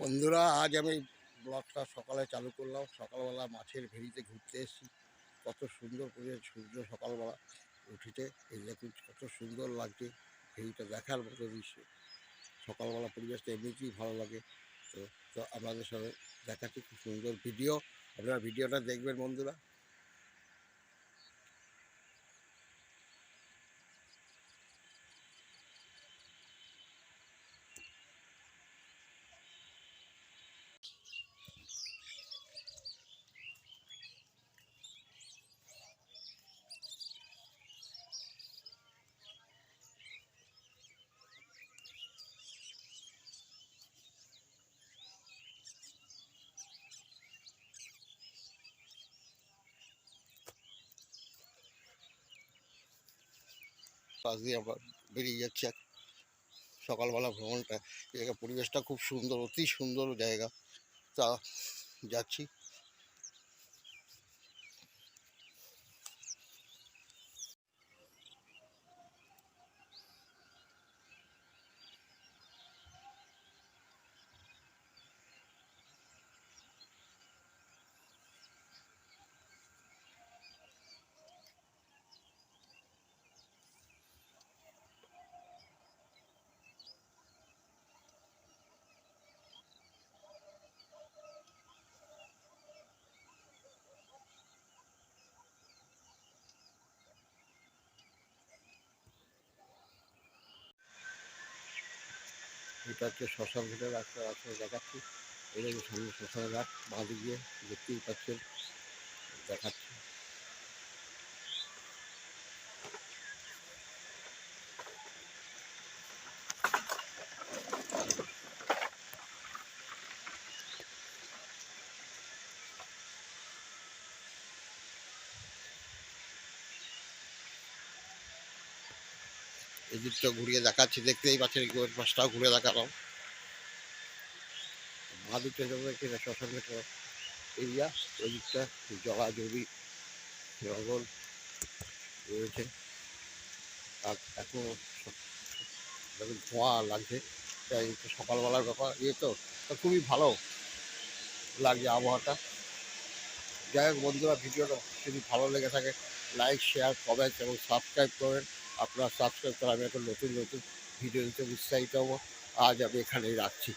বন্ধুরা, আজ আমি ব্লগটা সকালে চালু করলাম। সকালবেলা মাছের ভেড়িতে ঘুরতে এসেছি। কত সুন্দর করে সূর্য সকালবেলা উঠেছে। এই দেখুন কত সুন্দর লাগছে, ভেড়িটা দেখার মতো দৃশ্য। সকালবেলা পরিবেশটা এমনিতেই ভালো লাগে। তো তো আপনাদের সাথে দেখাচ্ছি খুব সুন্দর ভিডিও। আপনারা ভিডিওটা দেখবেন বন্ধুরা। পাশ দিয়ে আবার বেরিয়ে যাচ্ছে সকালবেলা ভ্রমণটা। জায়গা পরিবেশটা খুব সুন্দর, অতি সুন্দর জায়গা। তা যাচ্ছি। এটা হচ্ছে শ্মশান ঘাটের রাস্তা দেখাচ্ছি। এই যে সামনে শ্মশান ঘাট, বাঁ দিকে দেখতেই পাচ্ছেন, দেখাচ্ছি। এই দিকটা ঘুরিয়ে দেখাচ্ছি, দেখতেই পাচ্ছেন। এই পাশটাও ঘুরে দেখালাম। বাঁ দিকটা যাবো কিনা শ্মশান ঘাটের এরিয়া। ওই দিকটা জলাজলি জঙ্গল রয়েছে। আর এখন ধোঁয়া লাগছে, তাই একটু সকালবেলার ব্যাপার তো খুবই ভালো লাগছে আবহাওয়াটা। যাই হোক বন্ধুরা, ভিডিওটা যদি ভালো লেগে থাকে লাইক, শেয়ার, কমেন্ট এবং সাবস্ক্রাইব করেন। আপনারা সাবস্ক্রাইব করে আমি এখন নতুন নতুন ভিডিও দিতে উৎসাহিত হবো। আজ আমি এখানেই রাখছি।